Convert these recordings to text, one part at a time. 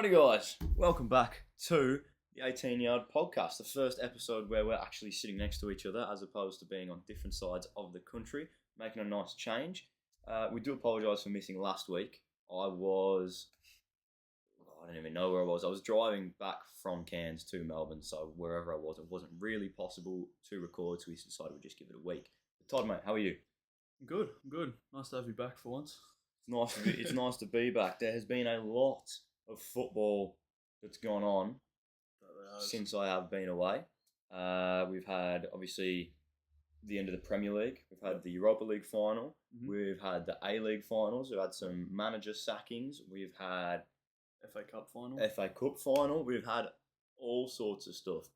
Alrighty guys, welcome back to the 18 Yard Podcast, the first episode where we're actually sitting next to each other as opposed to being on different sides of the country, making a nice change. We do apologise for missing last week. I don't even know where I was. I was driving back from Cairns to Melbourne, so wherever I was, it wasn't really possible to record, so we decided we'd just give it a week. Todd, mate, how are you? Good, I'm good. Nice to have you back for once. It's nice to be back. There has been a lot of football that's gone on since I have been away. We've had, obviously, the end of the Premier League. We've had the Europa League final. Mm-hmm. We've had the A-League finals. We've had some manager sackings. We've had FA Cup final. FA Cup final. We've had all sorts of stuff.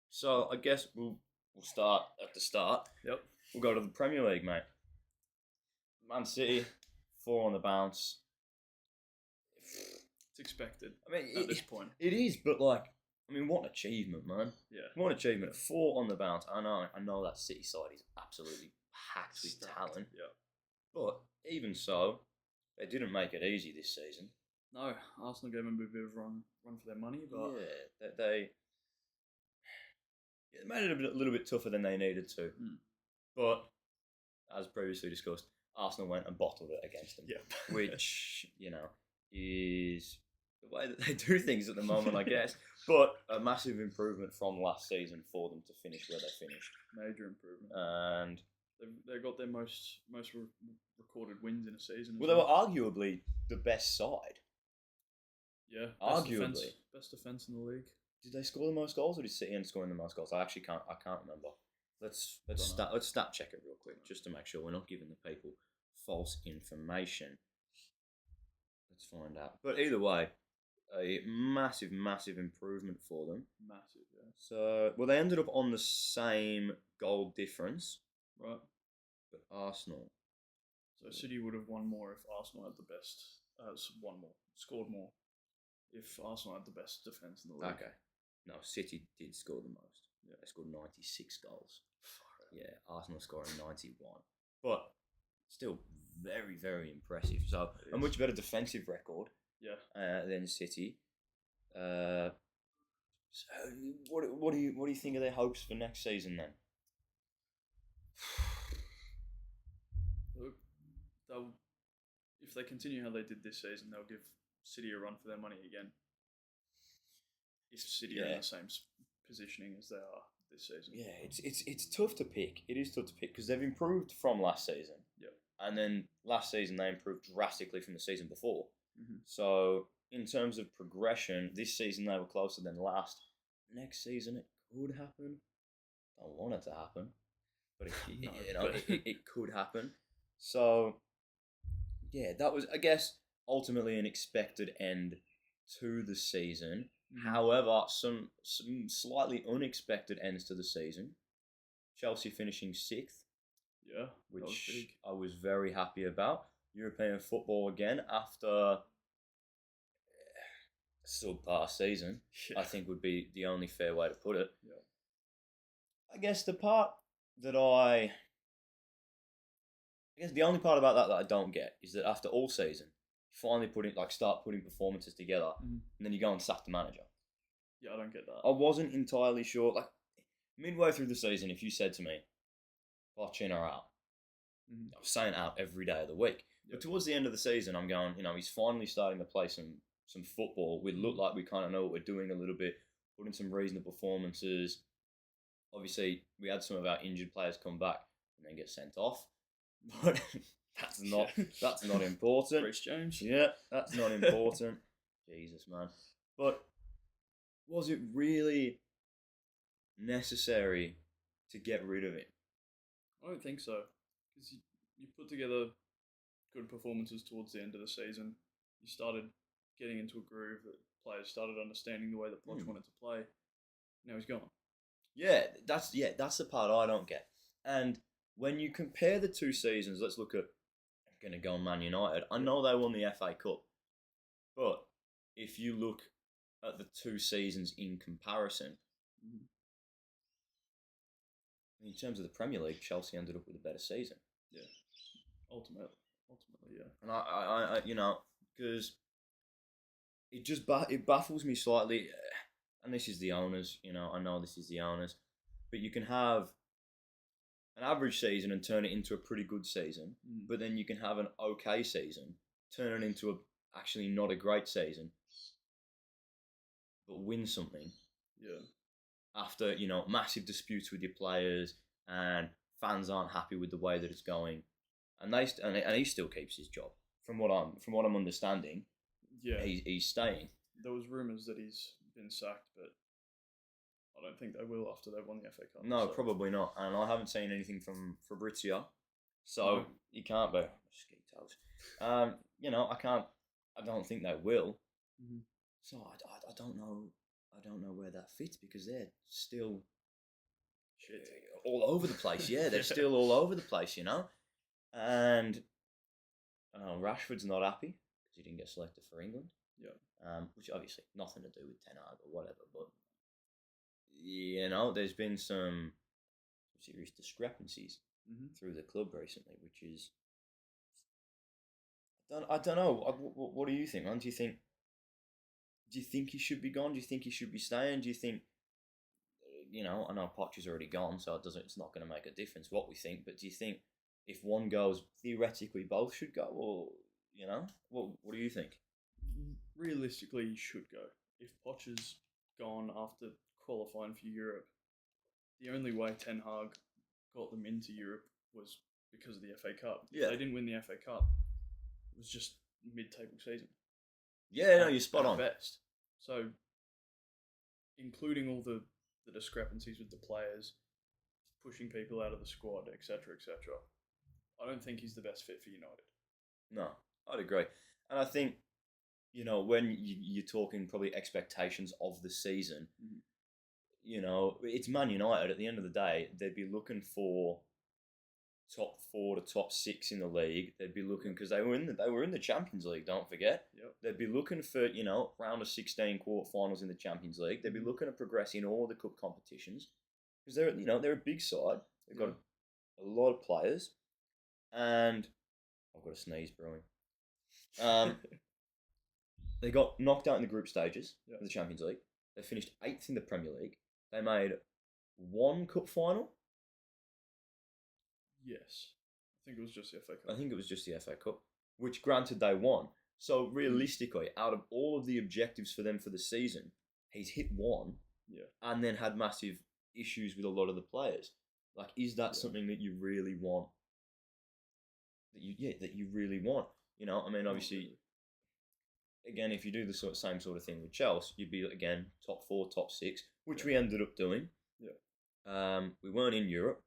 So I guess we'll start at the start. Yep. We'll go to the Premier League, mate. Man City, 4 on the bounce. It's expected. I mean, at this point, it is, but what an achievement, man! Yeah. What an achievement. 4 on the bounce. I know that City side is absolutely packed with talent. Yeah. But even so, they didn't make it easy this season. No, Arsenal gave them a bit of a run for their money, but yeah, they made it a little bit tougher than they needed to. But as previously discussed, Arsenal went and bottled it against them. Yeah. Which, is the way that they do things at the moment, I guess. But a massive improvement from last season for them to finish where they finished. Major improvement. And they got their most recorded wins in a season. well, they were arguably the best side. Yeah, arguably best defense in the league. Did they score the most goals, or did City end up scoring the most goals? I can't remember. Let's stat check it real quick just to make sure we're not giving the people false information. Let's find out. But either way, a massive improvement for them. Massive, yeah. So, well, they ended up on the same goal difference. Right. But Arsenal. So City would have won more if Arsenal had the best. Scored more if Arsenal had the best defence in the league. Okay. No, City did score the most. Yeah. They scored 96 goals. Yeah, Arsenal scoring 91. But still very, very impressive. So a much better defensive record. Yeah. Than City. So what do you think of their hopes for next season then? Look, if they continue how they did this season, they'll give City a run for their money again. If City are in the same positioning as they are this season. Yeah, it's tough to pick. It is tough to pick because they've improved from last season. Yep. And then last season they improved drastically from the season before. Mm-hmm. So in terms of progression, this season they were closer than last. Next season it could happen. I don't want it to happen, but it could happen. So yeah, that was, I guess, ultimately an expected end to the season. Mm-hmm. However, some slightly unexpected ends to the season. Chelsea finishing 6th. Yeah, which I was very happy about. European football again after a subpar season, I think would be the only fair way to put it. Yeah. I guess the only part about that I don't get is that after all season, you finally start putting performances together, and then you go and sack the manager. Yeah, I don't get that. I wasn't entirely sure. Like midway through the season, if you said to me, Pochettino are out. I was saying out every day of the week. Yep. But towards the end of the season, I'm going, he's finally starting to play some football. We look like we kind of know what we're doing a little bit, putting some reasonable performances. Obviously, we had some of our injured players come back and then get sent off. But that's not important. Reece James. Yeah, that's not important. Jesus, man. But was it really necessary to get rid of it? I don't think so. Because you put together good performances towards the end of the season. You started getting into a groove that players started understanding the way that Poch wanted to play. Now he's gone. Yeah, that's the part I don't get. And when you compare the two seasons, let's look at, I'm going to go on Man United. I know they won the FA Cup. But if you look at the two seasons in comparison, in terms of the Premier League, Chelsea ended up with a better season. Yeah, ultimately, yeah. And I because it baffles me slightly, and this is the owners. I know this is the owners, but you can have an average season and turn it into a pretty good season, but then you can have an okay season, turn it into actually not a great season, but win something. Yeah. After massive disputes with your players and fans aren't happy with the way that it's going, and he still keeps his job. From what I'm understanding, Yeah, he's staying. There was rumours that he's been sacked, but I don't think they will after they've won the FA Cup. No, probably not. And I haven't seen anything from Fabrizio, so No. he can't be. Mosquitoes. I don't think they will. Mm-hmm. So I don't know. I don't know where that fits because they're still Shit. all over the place. Yeah, they're still all over the place. And Rashford's not happy because he didn't get selected for England. Yeah. Which obviously nothing to do with Ten Hag or whatever, but there's been some serious discrepancies through the club recently, which is I don't know. What do you think, man? Do you think he should be gone? Do you think he should be staying? Do you think I know Poch is already gone, so it's not going to make a difference what we think. But do you think if one goes, theoretically both should go, or what do you think? Realistically, he should go. If Poch is gone after qualifying for Europe, the only way Ten Hag got them into Europe was because of the FA Cup. Yeah. If they didn't win the FA Cup, it was just mid-table season. Yeah, no, you're spot on. Best. So, including all the discrepancies with the players, pushing people out of the squad, etc., etc., I don't think he's the best fit for United. No, I'd agree. And I think, when you're talking probably expectations of the season, it's Man United. At the end of the day, they'd be looking for top 4 to top 6 in the league. They'd be looking because they were in the Champions League. Don't forget. Yep. They'd be looking for round of 16 quarterfinals in the Champions League. They'd be looking to progress in all the cup competitions because they're a big side. They've got a lot of players, and I've got a sneeze brewing. They got knocked out in the group stages of the Champions League. They finished 8th in the Premier League. They made one cup final. Yes. I think it was just the FA Cup. I think it was just the FA Cup, which granted they won. So realistically, out of all of the objectives for them for the season, he's hit one, and then had massive issues with a lot of the players. Like, is that something that you really want? That you really want. Obviously, again, if you do the same sort of thing with Chelsea, you'd be again top 4, top 6, which we ended up doing. Yeah. We weren't in Europe.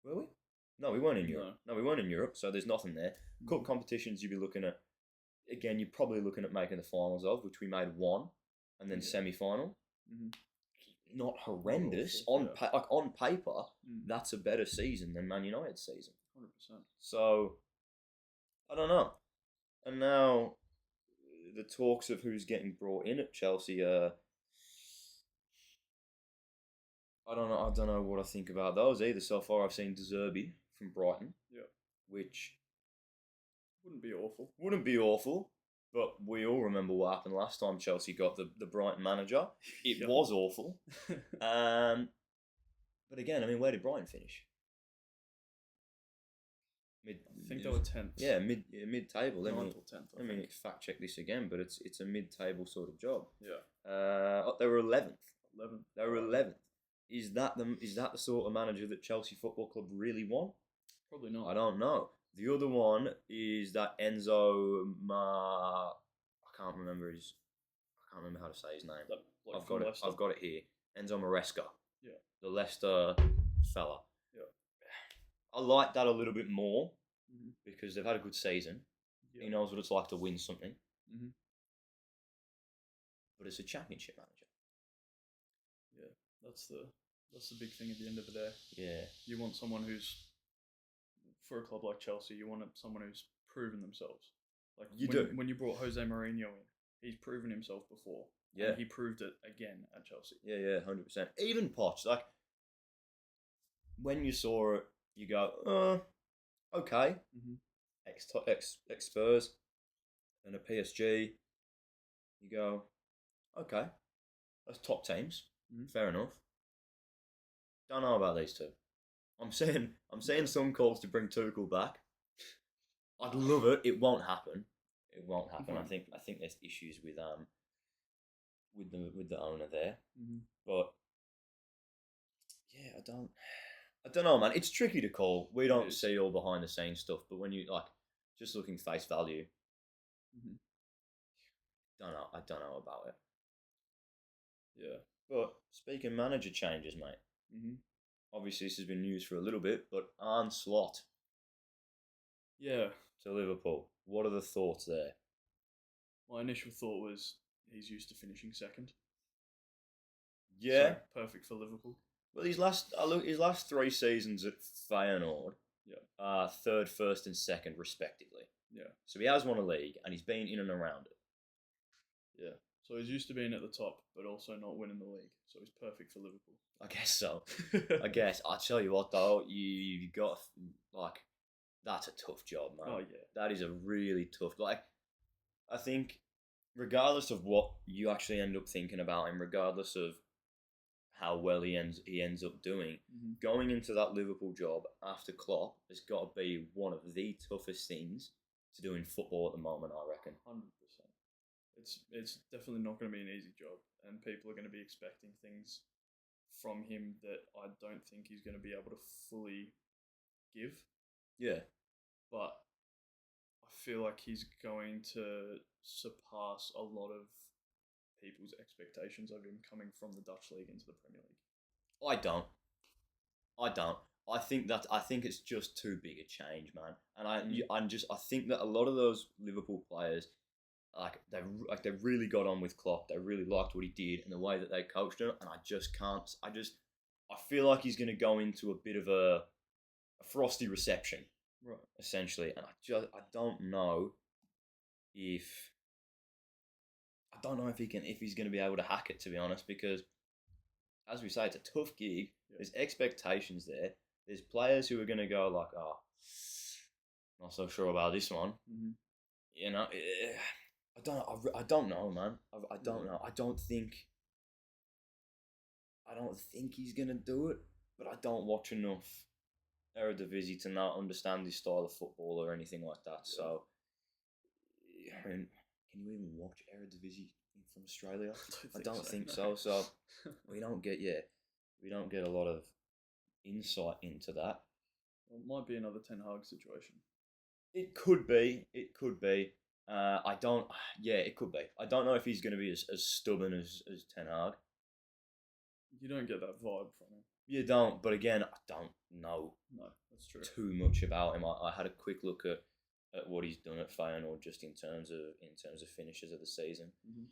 Were we? No, we weren't in Europe. No, we weren't in Europe, so there's nothing there. Cup competitions, you'd be looking at, again, you're probably looking at making the finals of, which we made one, and then semi-final. Not horrendous. On paper, that's a better season than Man United's season. 100%. So, I don't know. And now, the talks of who's getting brought in at Chelsea I don't know what I think about those either. So far, I've seen De Zerbi from Brighton, which wouldn't be awful. Wouldn't be awful, but we all remember what happened last time Chelsea got the Brighton manager. It was awful. But again, where did Brighton finish? I think they were 10th. Yeah, mid-table. 9th or 10th. Let me fact check this again, but it's a mid-table sort of job. Yeah. They were 11th. 11th. They were 11th. Is that the sort of manager that Chelsea Football Club really want? Probably not. I don't know. The other one is that Enzo I can't remember how to say his name. I've got it here. Enzo Maresca. Yeah. The Leicester fella. Yeah. I like that a little bit more because they've had a good season. Yeah. He knows what it's like to win something. But it's a championship manager. Yeah. That's the big thing at the end of the day. Yeah. You want someone who's, for a club like Chelsea, you want someone who's proven themselves. Like when you brought Jose Mourinho in, he's proven himself before. Yeah. And he proved it again at Chelsea. Yeah, 100%. Even Poch, like, when you saw it, you go, okay. Ex Spurs and a PSG. You go, okay, that's top teams. Mhm. Fair enough. Don't know about these two. I'm seeing some calls to bring Tuchel back. I'd love it. It won't happen. It won't happen. Won't. I think there's issues with the owner there. Mhm. But yeah, I don't know, man. It's tricky to call. We don't is. see all behind the scenes stuff, but when you like just looking face value, Mhm. I don't know about it. Yeah. But speaking manager changes, mate. Mhm. Obviously, this has been news for a little bit, but Arne Slot Yeah. to Liverpool. What are the thoughts there? My initial thought was he's used to finishing second. Yeah. So perfect for Liverpool. Well, his last 3 seasons at Feyenoord, Yeah. third, first, and second respectively. Yeah. So he has won a league, and he's been in and around it. Yeah. So he's used to being at the top, but also not winning the league. So he's perfect for Liverpool. I guess so. I guess. I tell you what, though, you got like that's a tough job, man. Oh yeah. That is a really tough. Like, I think, regardless of what you actually end up thinking about him, regardless of how well he ends up doing, Mm-hmm. going into that Liverpool job after Klopp has got to be one of the toughest things to do in football at the moment, I reckon. 100%. It's definitely not going to be an easy job, and people are going to be expecting things from him that I don't think he's going to be able to fully give. Yeah. But I feel like he's going to surpass a lot of people's expectations of him coming from the Dutch league into the Premier League. I don't. I think it's just too big a change, man. And I think that a lot of those Liverpool players, they really got on with Klopp. They really liked what he did and the way that they coached him. And I just can't. I feel like he's going to go into a bit of a frosty reception, Right. essentially. And I don't know if if he's going to be able to hack it, to be honest, because as we say, it's a tough gig. Yeah. There's expectations there. There's players who are going to go like, oh, not so sure about this one. Mm-hmm. You know, I don't know, man. I don't know. I don't think he's going to do it, but I don't watch enough Eredivisie to not understand his style of football or anything like that. Yeah. So, I mean, can you even watch Eredivisie from Australia? I don't think so. So we don't get a lot of insight into that. Well, it might be another Ten Hag situation. It could be. It could be. I don't. Yeah, it could be. I don't know if he's going to be as stubborn as Ten Hag. You don't get that vibe from him. You don't. But again, I don't know. No, that's true. Too much about him. I had a quick look at what he's done at Feyenoord just in terms of finishes of the season. Mm-hmm.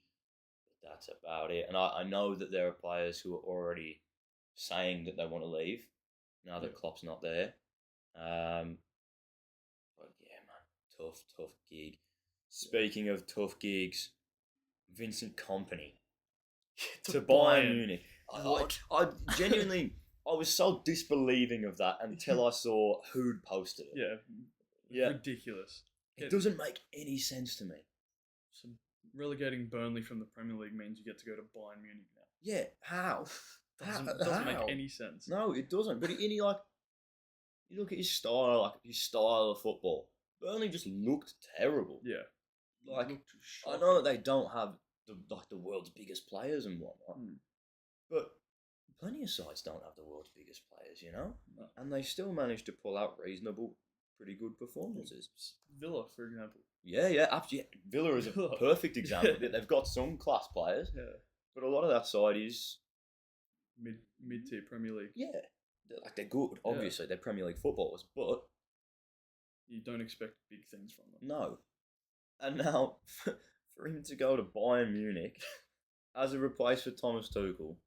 That's about it. And I know that there are players who are already saying that they want to leave now that Klopp's not there. But yeah, man, tough gig. Speaking of tough gigs, Vincent Kompany to Bayern Munich. I genuinely, I was so disbelieving of that until I saw who'd posted it. Yeah. Ridiculous. It doesn't make any sense to me. So relegating Burnley from the Premier League means you get to go to Bayern Munich now. Yeah, how? Doesn't make any sense. No, it doesn't. But you look at his style, of football. Burnley just looked terrible. Yeah. I know that they don't have the world's biggest players and whatnot, but plenty of sides don't have the world's biggest players, you know? No. And they still manage to pull out pretty good performances. Villa, for example. Yeah, absolutely. Villa is a perfect example. They've got some class players, but a lot of that side is mid-tier Premier League. Yeah, they're good. Obviously, they're Premier League footballers, but you don't expect big things from them. No. And now, for him to go to Bayern Munich as a replace for Thomas Tuchel,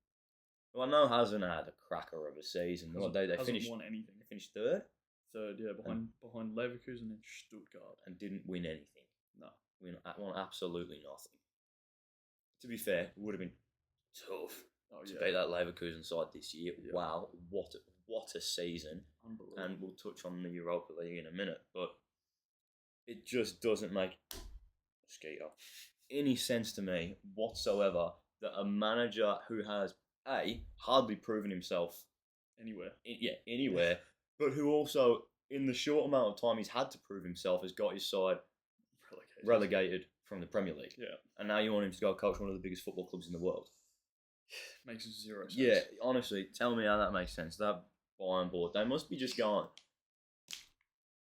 who I know hasn't had a cracker of a season. Hasn't won anything. They finished third? Third, yeah, behind Leverkusen and Stuttgart. And didn't win anything. No. Won absolutely nothing. To be fair, it would have been tough to beat that Leverkusen side this year. Yeah. Wow, what a season. Unbelievable. And we'll touch on the Europa League in a minute, but it just doesn't make... Mosquito. any sense to me whatsoever that a manager who has hardly proven himself Anywhere. anywhere, but who also in the short amount of time he's had to prove himself has got his side relegated from the Premier League. Yeah. And now you want him to go coach one of the biggest football clubs in the world. Makes zero sense. Yeah, honestly, tell me how that makes sense. That Bayern board, they must be just going,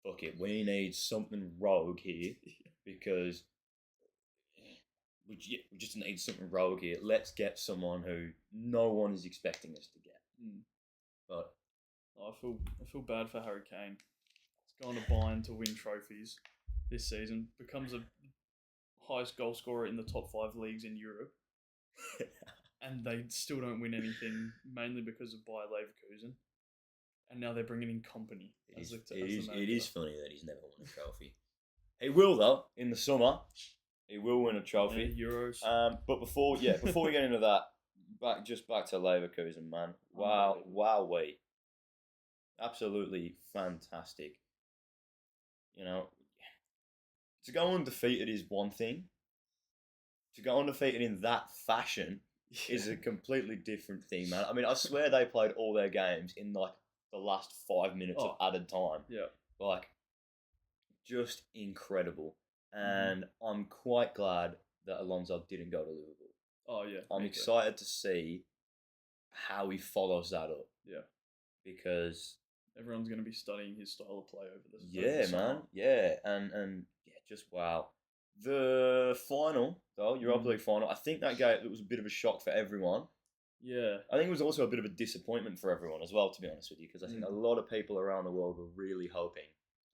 fuck it, we need something rogue here because we just need something rogue here. Let's get someone who no one is expecting us to get. But I feel bad for Harry Kane. He's gone to Bayern to win trophies this season. Becomes the highest goal scorer in the top 5 leagues in Europe. And they still don't win anything, mainly because of Bayer Leverkusen. And now they're bringing in Company. It is funny that he's never won a trophy. He will, though, in the summer. He will win a trophy. Yeah, Euros. But before we get into that, back to Leverkusen, man. Wow, absolutely fantastic. You know, to go undefeated is one thing. To go undefeated in that fashion is a completely different thing, man. I mean, I swear they played all their games in like the last 5 minutes of added time. Yeah. Like, just incredible. And I'm quite glad that Alonso didn't go to Liverpool. Oh, yeah. I'm excited to see how he follows that up. Yeah. Because everyone's going to be studying his style of play over this. Yeah, man. Yeah. And yeah, just wow. The final, though, Europa League final, I think that game it was a bit of a shock for everyone. Yeah. I think it was also a bit of a disappointment for everyone as well, to be honest with you, because I think a lot of people around the world were really hoping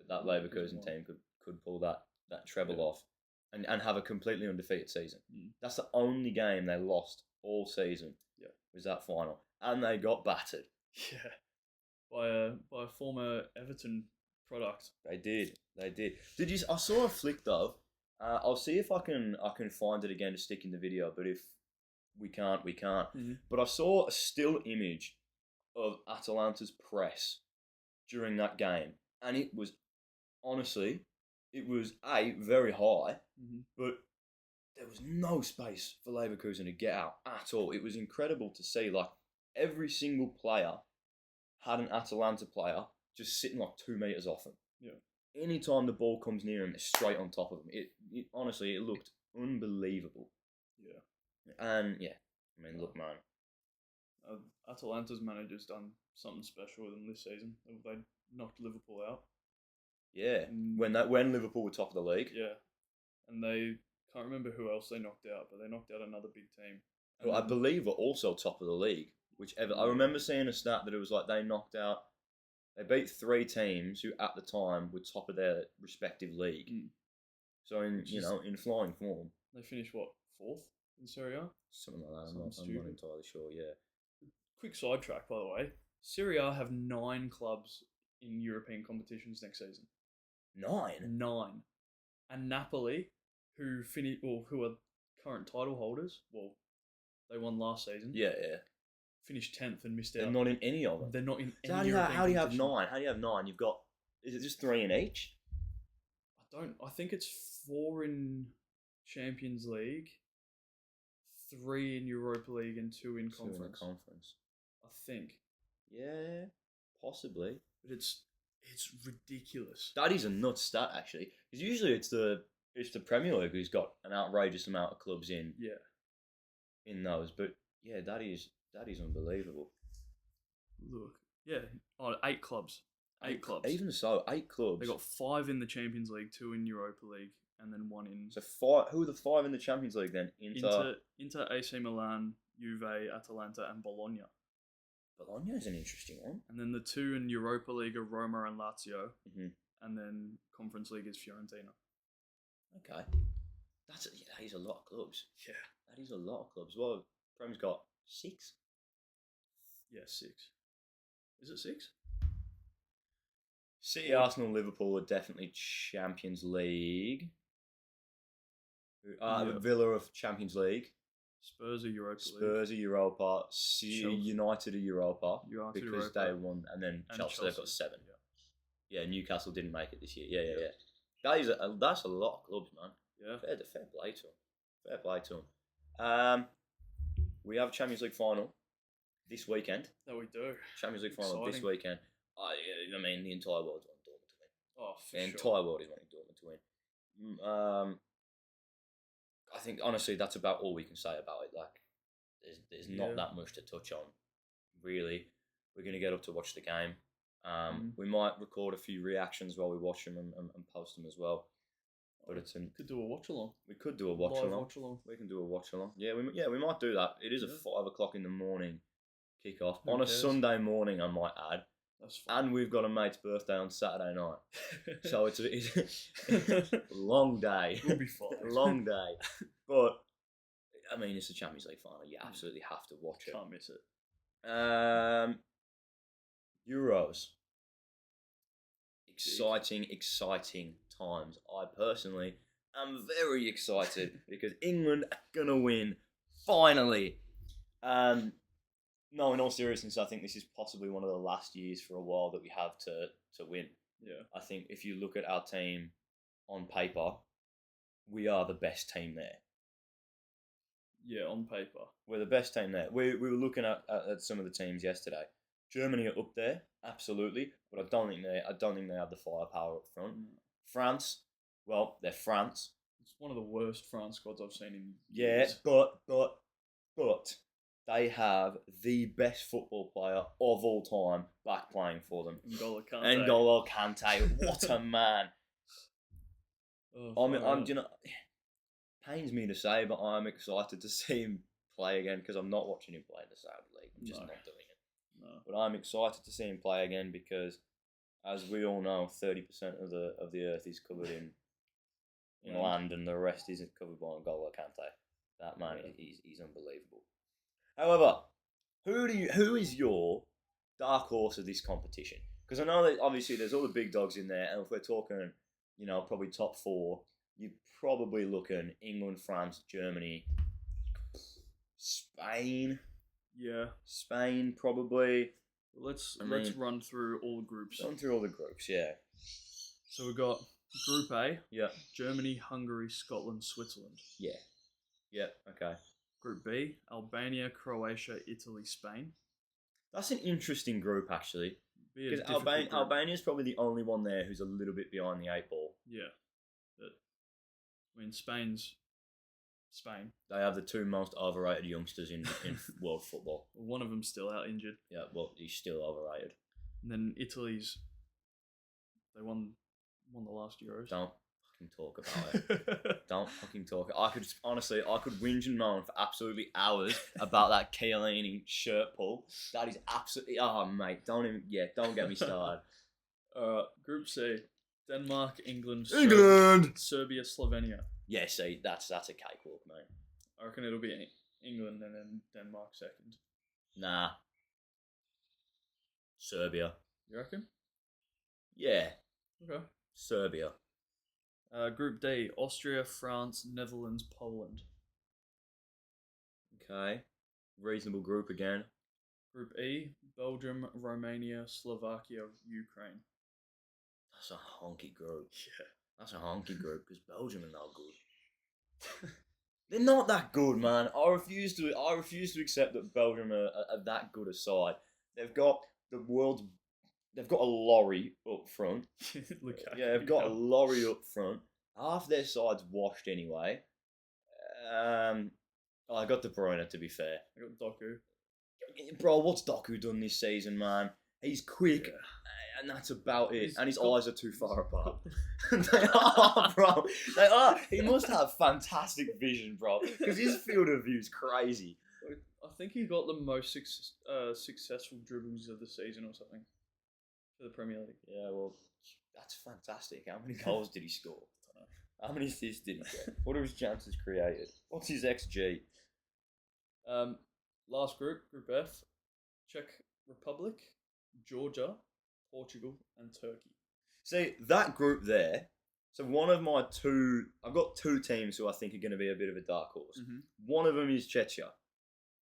that Leverkusen team could pull that treble off and have a completely undefeated season. That's the only game they lost all season. Yeah. Was that final. And they got battered. Yeah. By a former Everton product. They did. Did you? I saw a flick though. I'll see if I can find it again to stick in the video. But if we can't, we can't. But I saw a still image of Atalanta's press during that game, and it was honestly, it was very high, but there was no space for Leverkusen to get out at all. It was incredible to see. Like every single player had an Atalanta player just sitting like 2 meters off him. Yeah. Anytime the ball comes near him, they're straight on top of him. It honestly, it looked unbelievable. Yeah. And yeah, I mean, look, man. Atalanta's manager's done something special with them this season. They knocked Liverpool out. Yeah. When Liverpool were top of the league. Yeah. And they can't remember who else they knocked out, but they knocked out another big team. Who I believe were also top of the league. I remember seeing a stat that it was like they beat 3 teams who at the time were top of their respective league. So in flying form. They finished what, 4th in Serie A? Something like that. I'm not entirely sure. Yeah. Quick sidetrack, by the way. Serie A have 9 clubs in European competitions next season. 9. And Napoli, who are current title holders. Well, they won last season. Yeah. Finished 10th and missed out. They're not in any of them. They're not in so any how do you have 9? How do you have 9? You've got... Is it just 3 in each? I think it's 4 in Champions League, 3 in Europa League, and 2 in Conference. I think. Yeah, possibly. But it's ridiculous. That is a nuts stat, actually. Because usually it's the Premier League who's got an outrageous amount of clubs in. Yeah. In those, but yeah, that is unbelievable. Look, yeah, 8 clubs. 8 clubs. Even so, 8 clubs. They got 5 in the Champions League, 2 in Europa League, and then 1 in. So 5. Who are the 5 in the Champions League then? Inter, AC Milan, Juve, Atalanta, and Bologna. Bologna is an interesting one. And then the 2 in Europa League are Roma and Lazio, and then Conference League is Fiorentina. Okay, that is a lot of clubs. Yeah, that is a lot of clubs. Well, Prem's got 6. Yeah, 6. Is it 6? City, Arsenal, Liverpool are definitely Champions League. Villa of Champions League. Spurs are Europa League. Spurs are Europa. United are Europa. Because they won, and then Chelsea they've got 7. Yeah, Newcastle didn't make it this year. Yeah. That's a lot of clubs, man. Yeah. Fair play to them. Fair play to them. We have a Champions League final this weekend. That we do. Champions League final this Exciting. weekend. I mean, the entire world's wanting Dortmund to win. Oh, for The sure. entire world is wanting Dortmund to win. I think honestly that's about all we can say about it. Like, there's not that much to touch on, really. We're gonna get up to watch the game. We might record a few reactions while we watch them and post them as well. But Could do a watch along. we could do a watch Live along. watch along. We can do a watch along. Yeah, we might do that. It is a 5 o'clock in the morning kickoff Who on a cares? Sunday morning, I might add. That's fine. And we've got a mate's birthday on Saturday night, so it's a long day. We'll be fine. Long day. But I mean, it's the Champions League final. You absolutely have to watch it. Can't miss it. Euros. Exciting times. I personally am very excited because England are gonna win finally. No, in all seriousness, I think this is possibly one of the last years for a while that we have to win. Yeah. I think if you look at our team on paper, we are the best team there. Yeah, on paper. We're the best team there. We were looking at some of the teams yesterday. Germany are up there, absolutely, but I don't think they have the firepower up front. France, well, they're France. It's one of the worst France squads I've seen in Yeah, years. but they have the best football player of all time back playing for them. N'Golo Kante, what a man! Pains me to say, but I'm excited to see him play again because I'm not watching him play in the Saudi League. I'm just not doing it. No. But I'm excited to see him play again because, as we all know, 30% of the earth is covered in land, and the rest isn't covered by N'Golo Kante. That man, he's unbelievable. However, who is your dark horse of this competition? Because I know that obviously there's all the big dogs in there, and if we're talking, probably top 4, you're probably looking England, France, Germany, Spain. Yeah. Spain, probably. Let's run through all the groups. Run through all the groups, yeah. So we've got Group A. Yeah. Germany, Hungary, Scotland, Switzerland. Yeah. Yeah, okay. Group B, Albania, Croatia, Italy, Spain. That's an interesting group, actually. Be a Because difficult group. Albania's probably the only one there who's a little bit behind the 8 ball. Yeah. But, Spain's Spain. They have the 2 most overrated youngsters in world football. One of them's still out injured. Yeah, well, he's still overrated. And then Italy's, they won the last Euros. Don't fucking talk about it. Don't fucking talk. I could whinge and moan for absolutely hours about that Chiellini shirt pull. That is absolutely, oh mate, don't get me started. Group C, Denmark, England, Serbia, Slovenia. Yeah, see, that's a cakewalk, mate. I reckon it'll be England and then Denmark second. Nah. Serbia. You reckon? Yeah. Okay. Serbia. Group D, Austria, France, Netherlands, Poland. Okay. Reasonable group again. Group E, Belgium, Romania, Slovakia, Ukraine. That's a honky group. Yeah. That's a honky group because Belgium are not good. They're not that good, man. I refuse to accept that Belgium are that good a side. They've got a lorry up front. They've got a lorry up front. Half their side's washed anyway. I got De Bruyne, to be fair. I got Doku. Bro, what's Doku done this season, man? He's quick, and that's about it. And his eyes are too far apart. They are, bro. They are. He must have fantastic vision, bro, because his field of view is crazy. I think he got the most successful dribbles of the season or something for the Premier League. Yeah, well, that's fantastic. How many goals did he score? I don't know. How many assists did he get? What are his chances created? What's his XG? Last group, Group F, Czech Republic, Georgia, Portugal, and Turkey. See, that group there, so I've got 2 teams who I think are going to be a bit of a dark horse. Mm-hmm. One of them is Czechia.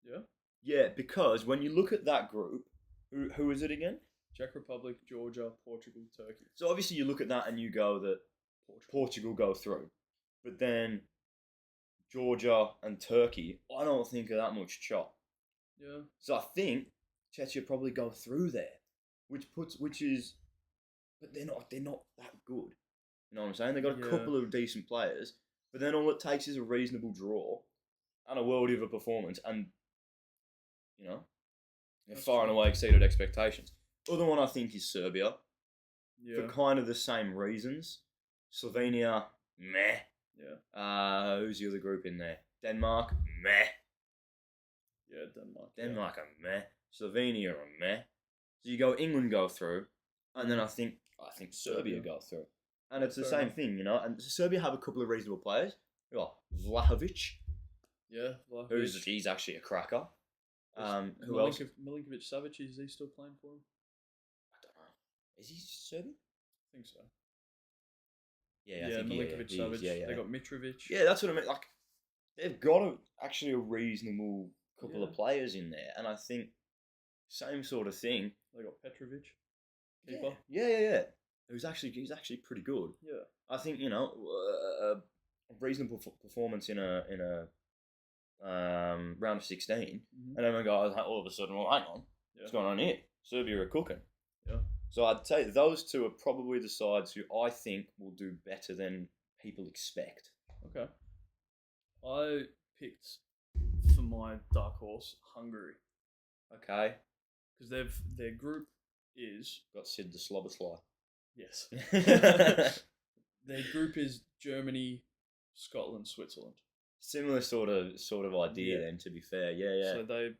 Yeah? Yeah, because when you look at that group, who is it again? Czech Republic, Georgia, Portugal, Turkey. So obviously you look at that and you go that Portugal go through. But then Georgia, and Turkey, I don't think are that much chop. Yeah. So I think Czechia probably go through there, but they're not that good. You know what I'm saying? They've got a couple of decent players, but then all it takes is a reasonable draw and a worldie of a performance, and they're far and away exceeded expectations. Other one I think is Serbia, for kind of the same reasons. Slovenia, meh. Yeah. Who's the other group in there? Denmark, meh. Yeah, Denmark. Denmark are meh. Slovenia are meh. So you go England go through, and then I think Serbia go through. And it's the same thing, And Serbia have a couple of reasonable players. You got Vlahovic. Yeah, Vlahovic. He's actually a cracker. Who Milinkovic, else? Milinkovic-Savic, is he still playing for him? I don't know. Is he Serbian? I think so. Yeah, Milinkovic-Savic. Yeah. They got Mitrovic. Yeah, that's what I mean. Like, they've got actually a reasonable couple of players in there, and I think same sort of thing. They got Petrovic, keeper. Yeah. He's actually pretty good. Yeah. I think a reasonable performance in a round of 16, and then we go all of a sudden. Well, hang on, what's going on here? Serbia are cooking. Yeah. So I'd say those two are probably the sides who I think will do better than people expect. Okay. I picked for my dark horse Hungary. Okay. Because their group is got Sid the Slobberslide. Yes. Their group is Germany, Scotland, Switzerland. Similar sort of idea then. To be fair, yeah. So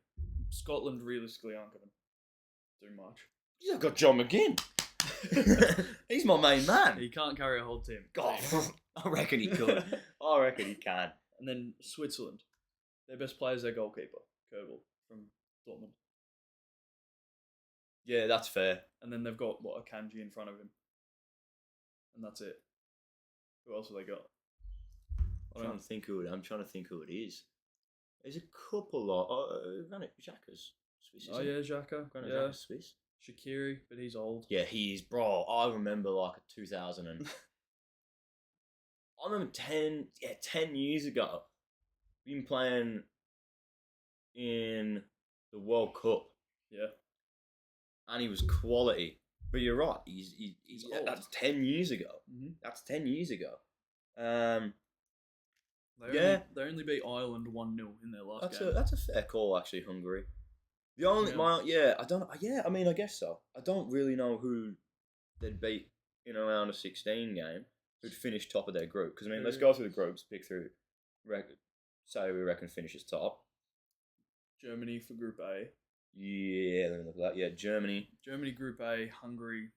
Scotland realistically aren't going to do much. You've got John McGinn. He's my main man. He can't carry a whole team. God, I reckon he could. I reckon he can. And then Switzerland, their best player is their goalkeeper, Koval from Dortmund. Yeah, that's fair. And then they've got a Kanji in front of him, and that's it. Who else have they got? I'm trying to think who it is. There's a couple of Granit Xhaka's Swiss. Xhaka. Granit Xhaka's Swiss. Shaqiri, but he's old. Yeah, he's bro. I remember like 2000 and I remember 10 years ago, been playing in the World Cup. Yeah. And he was quality. But you're right. He's old. That's 10 years ago. Mm-hmm. That's 10 years ago. They only beat Ireland 1-0 in their last game. That's a fair call, actually. Hungary. The only I mean, I guess so. I don't really know who they'd beat in a round of 16 game who'd finish top of their group. Because I mean, let's go through the groups, pick through. Say we reckon finishes top. Germany for Group A. Yeah, let me look at that. Yeah, Germany. Germany Group A, Hungary.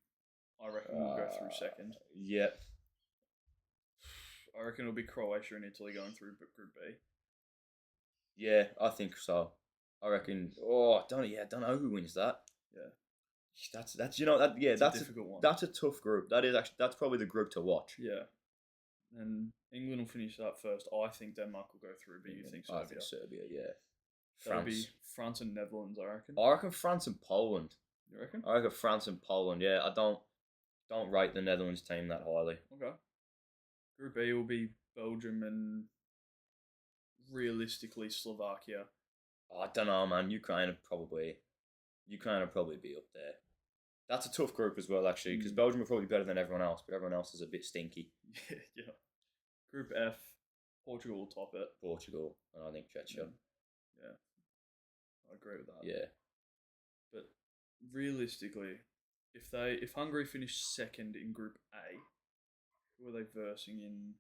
I reckon will go through second. Yep. I reckon it'll be Croatia and Italy going through Group B. Yeah, I think so. I reckon. I don't know who wins that. Yeah, that's that's a difficult one. That's a tough group. That's probably the group to watch. Yeah, and England will finish that first. I think Denmark will go through, but you think Serbia? I think Serbia. Yeah, That'll be France and Netherlands. I reckon France and Poland. You reckon? I reckon France and Poland. Yeah, I don't rate the Netherlands team that highly. Okay. Group A will be Belgium and realistically Slovakia. I don't know, man. Ukraine would probably be up there. That's a tough group as well, actually, because Belgium are probably better than everyone else, but everyone else is a bit stinky. Yeah. Group F, Portugal will top it. Portugal, and I think Czechia. Yeah. I agree with that. Yeah. But realistically, if Hungary finish second in Group A, who are they versing in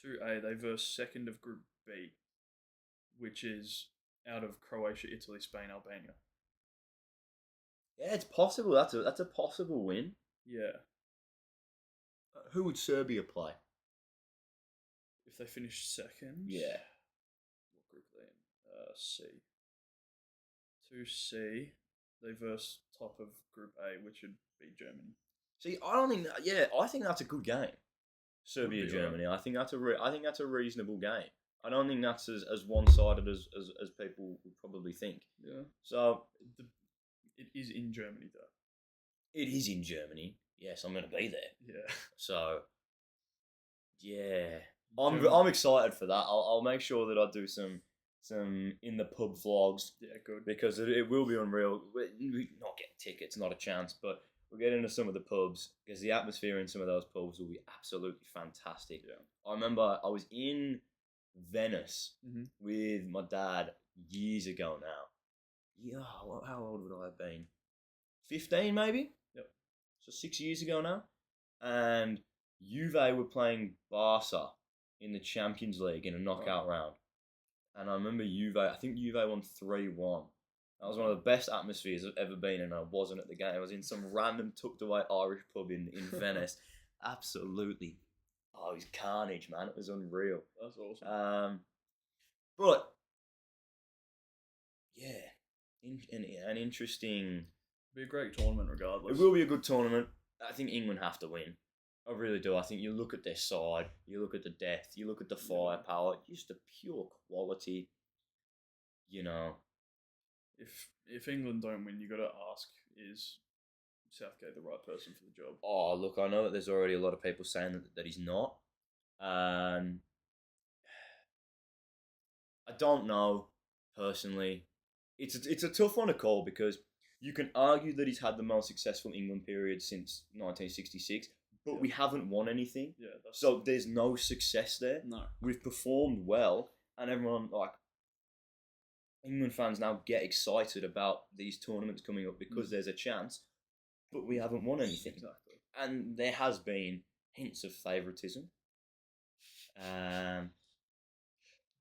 2A? They verse second of Group B, which is out of Croatia, Italy, Spain, Albania. Yeah, it's possible. That's a possible win. Yeah. Who would Serbia play? If they finish second? Yeah. What group are they in? C. 2C, they verse top of Group A, which would be Germany. See, I think that's a good game. Serbia, Germany. Right. I think that's a reasonable game. I don't think that's as one-sided as people would probably think. Yeah. So it is in Germany, though. It is in Germany. Yes, I'm going to be there. Yeah. So Yeah, German- I'm excited for that. I'll make sure that I do some in the pub vlogs Yeah, good. because it will be unreal. We're not getting tickets, not a chance, but we'll get into some of the pubs because the atmosphere in some of those pubs will be absolutely fantastic. Yeah. I remember I was in Venice Mm-hmm. with my dad years ago now. Yeah, how old would I have been? 15 maybe? Yep. So 6 years ago now. And Juve were playing Barca in the Champions League in a knockout round. And I remember I think Juve won 3-1. That was one of the best atmospheres I've ever been in. I wasn't at the game. I was in some random tucked away Irish pub in Venice. Absolutely. Oh, it was carnage, man. It was unreal. That's awesome. But, yeah, an interesting... Be a great tournament regardless. It will be a good tournament. I think England have to win. I really do. I think you look at their side, you look at the depth, you look at the firepower, just the pure quality. You know, If England don't win, you got to ask: is Southgate the right person for the job? oh look, I know that there's already a lot of people saying that he's not. I don't know personally. It's a tough one to call because you can argue that he's had the most successful England period since 1966, but we haven't won anything. Yeah. So there's no success there. No. We've performed well, and everyone England fans now get excited about these tournaments coming up because there's a chance, but we haven't won anything. Exactly. And there has been hints of favouritism.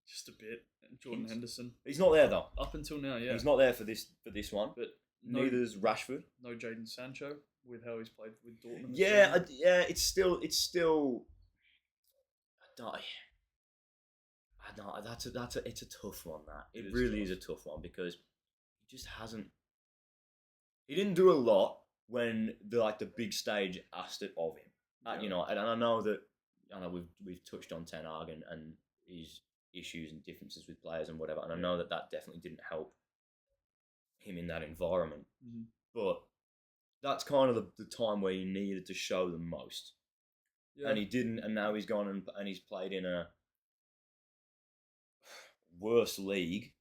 Just a bit. Jordan Henderson. He's not there though. Up until now, yeah. He's not there for this one. But neither's Rashford. No Jadon Sancho with how he's played with Dortmund. Yeah, it's still. I don't. It's a tough one. That it really is a tough one because he just hasn't. He didn't do a lot when the big stage asked it of him. Yeah. And I know we've touched on Ten Hag and his issues and differences with players and whatever, and I know that definitely didn't help him in that environment. Mm-hmm. But that's kind of the time where he needed to show the most, and he didn't. And now he's gone and he's played in a worse league,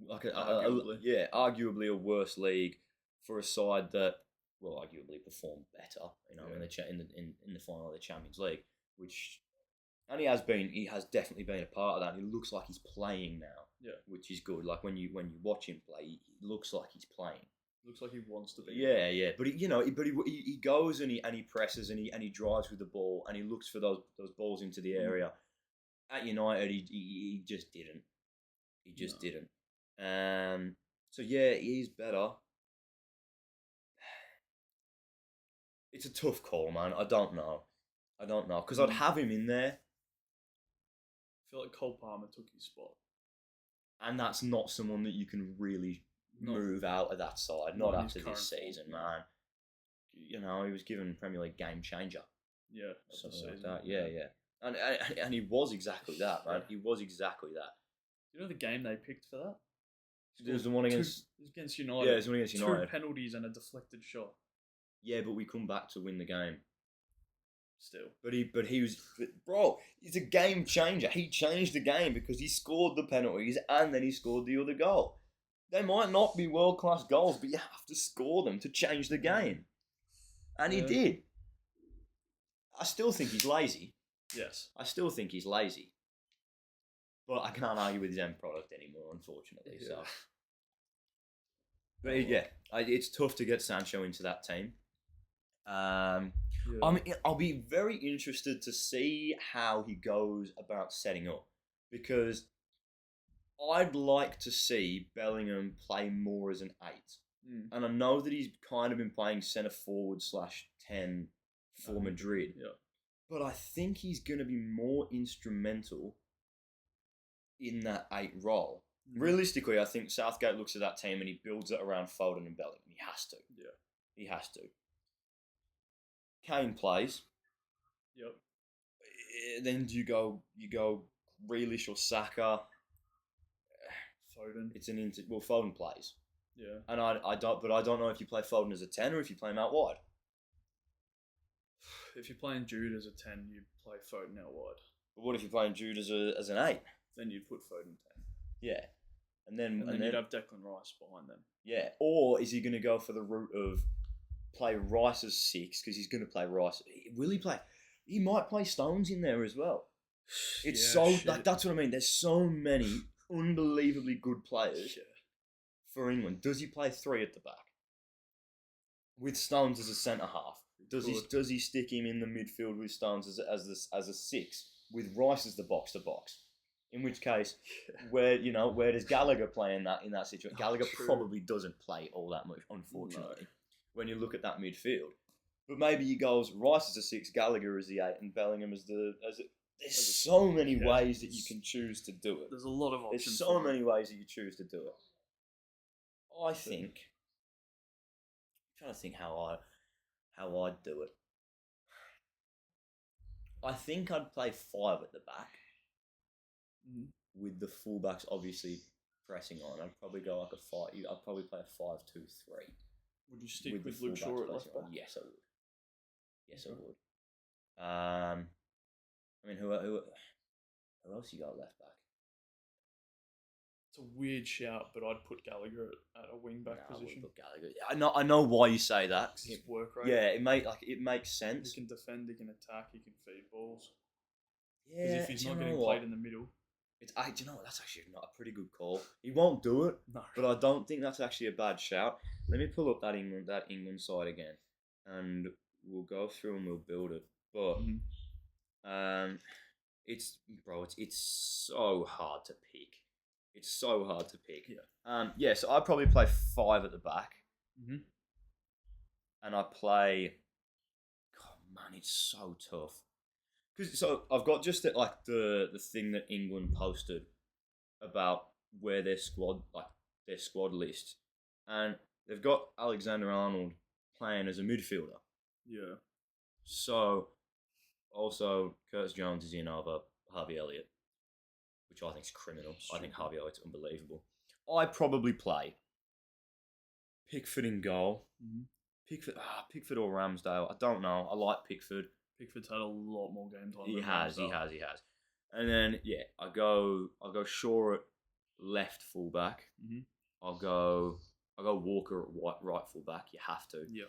arguably a worse league for a side that will arguably perform better. In the final of the Champions League, and he has definitely been a part of that. And he looks like he's playing now, which is good. Like when you watch him play, he looks like he's playing. Looks like he wants to be. Yeah. But he goes and he presses and he drives with the ball and he looks for those balls into the area. At United, he just didn't. He just didn't. So yeah, he's better. It's a tough call, man. I don't know because I'd have him in there. I feel like Cole Palmer took his spot, and that's not someone that you can really move out of that side. Not after this season, man. He was given Premier League game changer. Yeah, something like that. Yeah. And he was exactly that, man. He was exactly that. Do you know the game they picked for that? It was the one against United. Yeah, it was the one against United. 2 penalties and a deflected shot. Yeah, but we come back to win the game. Still. But he was, bro, he's a game changer. He changed the game because he scored the penalties and then he scored the other goal. They might not be world-class goals, but you have to score them to change the game. And he did. I still think he's lazy. Yes. I still think he's lazy. But I can't argue with his end product anymore, unfortunately. Yeah. So, but yeah, it's tough to get Sancho into that team. I'll be very interested to see how he goes about setting up because I'd like to see Bellingham play more as an 8. And I know that he's kind of been playing centre forward /10 for Madrid. Yeah. But I think he's going to be more instrumental in that 8 role. Realistically, I think Southgate looks at that team and he builds it around Foden and Bellingham. He has to. Yeah. He has to. Kane plays. Yep. Then you go Grealish or Saka. Foden. It's Foden plays. Yeah. And I don't know if you play Foden as a 10 or if you play him out wide. If you're playing Jude as a 10, you play Foden out wide. But what if you're playing Jude as an 8? Then you'd put Foden 10. Yeah. And then you'd have Declan Rice behind them. Yeah. Or is he going to go for the route of play Rice as 6 because he's going to play Rice? Will he play? He might play Stones in there as well. It's that's what I mean. There's so many unbelievably good players for England. Does he play 3 at the back with Stones as a centre half? Does he stick him in the midfield with Stones as a 6 with Rice as the box to box? In which case, where does Gallagher play in that situation? Gallagher probably doesn't play all that much, unfortunately, when you look at that midfield. But maybe he goes Rice as a 6, Gallagher as the 8, and Bellingham as the. There's so many ways that you can choose to do it. There's a lot of options. There's so many ways that you choose to do it. I think. I'm trying to think how I'd do it. I think I'd play 5 at the back. With the fullbacks obviously pressing on. I'd probably go like a 5. I'd probably play a 5-2-3. Would you stick with Luke Shaw at left back? Yes, I would. Yes, I would. I mean, who else you got left back? It's a weird shout, but I'd put Gallagher at a wing back position. I would put Gallagher. I know why you say that. His work rate. Yeah, it makes sense. He can defend, he can attack, he can feed balls. Yeah, because if he's not getting played in the middle, do you know what? That's actually not a pretty good call. He won't do it, but I don't think that's actually a bad shout. Let me pull up that England side again, and we'll go through and we'll build it. But it's so hard to pick. It's so hard to pick. Yeah. So I'd probably play 5 at the back, and I play. God, man, it's so tough. So I've got just the thing that England posted about where their squad list, and they've got Alexander-Arnold playing as a midfielder. Yeah. So also Curtis Jones is in over Harvey Elliott, which I think is criminal. I think Harvey Elliott's unbelievable. I probably play Pickford in goal. Pickford or Ramsdale. I don't know. I like Pickford. Pickford's had a lot more game time. He has. And then I go Shaw at left fullback. I'll go Walker at right fullback. You have to. Yeah.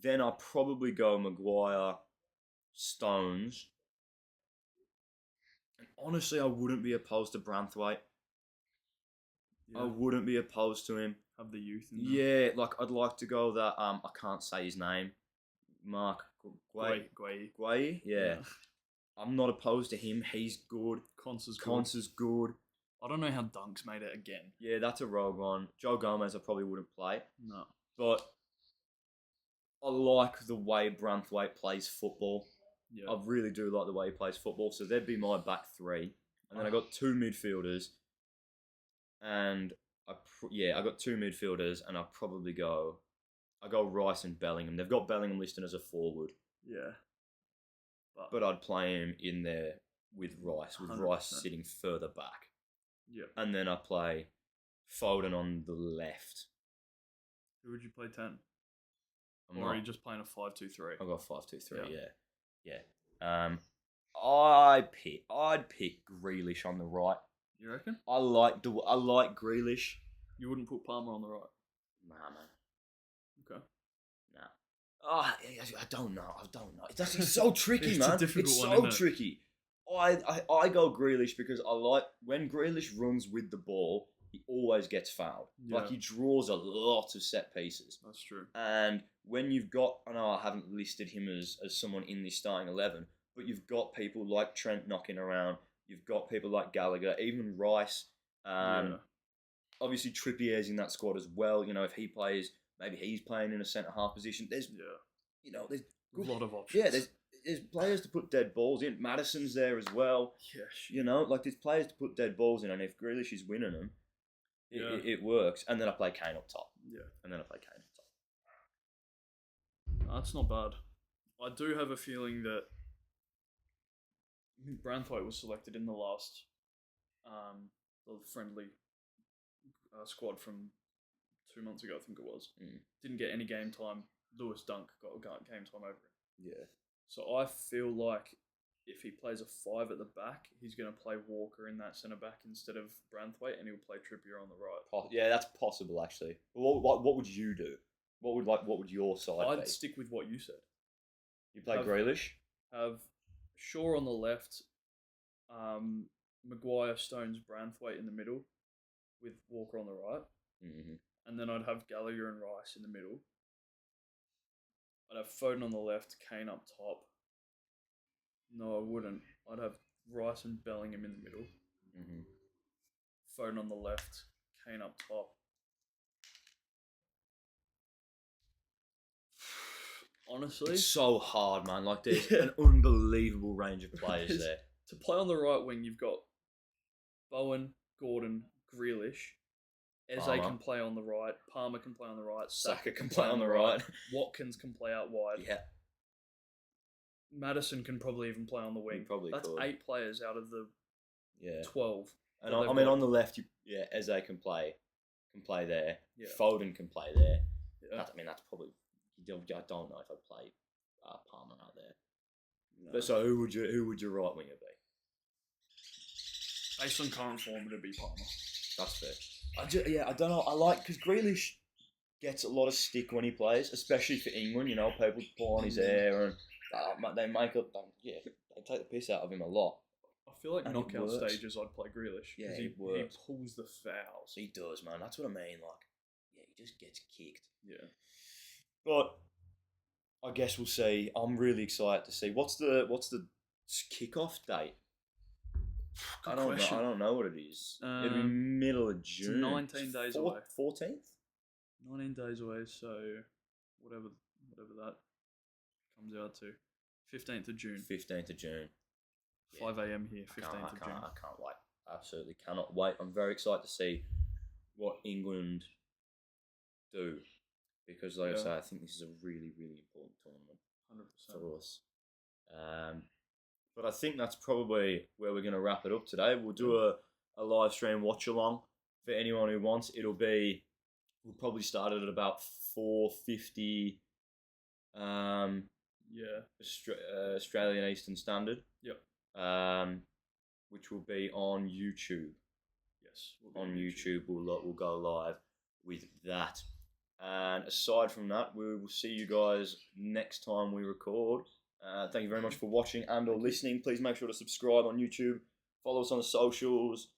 Then I'll probably go Maguire, Stones. And honestly, I wouldn't be opposed to Branthwaite. Yeah. I wouldn't be opposed to him. Have the youth in there. Yeah, I'd like to go that. I can't say his name. Mark Guay. Yeah. I'm not opposed to him. He's good. Conser's good. I don't know how Dunk's made it again. Yeah, that's a rogue one. Joe Gomez I probably wouldn't play. No. But I like the way Branthwaite plays football. Yeah. I really do like the way he plays football. So there'd be my back 3. And then I got 2 midfielders. And I got 2 midfielders, and I'll probably go Rice and Bellingham. They've got Bellingham listed as a forward. Yeah. But I'd play him in there with Rice, 100%. Rice sitting further back. Yeah. And then I play Foden on the left. Who would you play 10? Or are you just playing a 5-2-3? I've got 5-2-3, yeah. I'd pick Grealish on the right. You reckon? I like Grealish. You wouldn't put Palmer on the right? Nah, man. Okay. Nah. I don't know. It's so tricky, man. It's so tricky. I go Grealish because I like when Grealish runs with the ball, he always gets fouled. Yeah. Like he draws a lot of set pieces. That's true. And when you've got, I know I haven't listed him as someone in this starting 11, but you've got people like Trent knocking around. You've got people like Gallagher, even Rice. Obviously Trippier's in that squad as well. You know, if he plays, maybe he's playing in a centre half position. There's there's a lot of options. Yeah, there's players to put dead balls in. Madison's there as well. Yeah, you know, there's players to put dead balls in, and if Grealish is winning them, it works. And then I play Kane up top. Yeah, and then I play Kane up top. That's not bad. I do have a feeling that Branthwaite was selected in the last friendly squad from 2 months ago, I think it was. Didn't get any game time. Lewis Dunk got game time over him. Yeah. So I feel like if he plays a 5 at the back, he's going to play Walker in that centre back instead of Branthwaite, and he'll play Trippier on the right. Yeah, that's possible actually. What would you do? What would your side I'd be? stick with what you said. You play Grealish? Have Shaw on the left, Maguire, Stones, Branthwaite in the middle, with Walker on the right, and then I'd have Gallagher and Rice in the middle. I'd have Foden on the left, Kane up top. No, I wouldn't. I'd have Rice and Bellingham in the middle. Foden on the left, Kane up top. Honestly, it's so hard, man. Like, there's an unbelievable range of players there. To play on the right wing, you've got Bowen, Gordon, Grealish. Eze can play on the right. Palmer can play on the right. Saka can play on the right. Watkins can play out wide. Yeah. Madison can probably even play on the wing. That's could. 8 players out of the 12. And on the left, Eze can play there. Yeah. Foden can play there. Yeah. That's probably. I don't know if I'd play Palmer out there. No. But so who would your right winger be? Based on current form, it'd be Palmer. That's fair. I don't know. I like because Grealish gets a lot of stick when he plays, especially for England. You know, people pull on his hair and they make up. They take the piss out of him a lot. I feel like knockout stages, I'd play Grealish. Yeah, he pulls the fouls. He does, man. That's what I mean. Like, he just gets kicked. Yeah. But I guess we'll see. I'm really excited to see what's the kickoff date. I don't know what it is. It'll be middle of June. It's 19 days away. 14th? 19 days away, so whatever that comes out to. 15th of June. 15th of June. 5 a.m. here, 15th of June. I can't wait. Absolutely cannot wait. I'm very excited to see what England do. Because, like I say, I think this is a really, really important tournament 100% for us. But I think that's probably where we're going to wrap it up today. We'll do a live stream watch along for anyone who wants. We'll probably start it at about 4:50. Australian Eastern Standard. Yep. Which will be on YouTube. Yes. On YouTube, we'll go live with that. And aside from that, we will see you guys next time we record. Thank you very much for watching and or listening. Please make sure to subscribe on YouTube, follow us on the socials,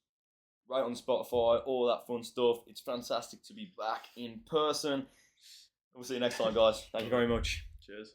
rate on Spotify, all that fun stuff. It's fantastic to be back in person. We'll see you next time, guys. Thank you very much. Cheers.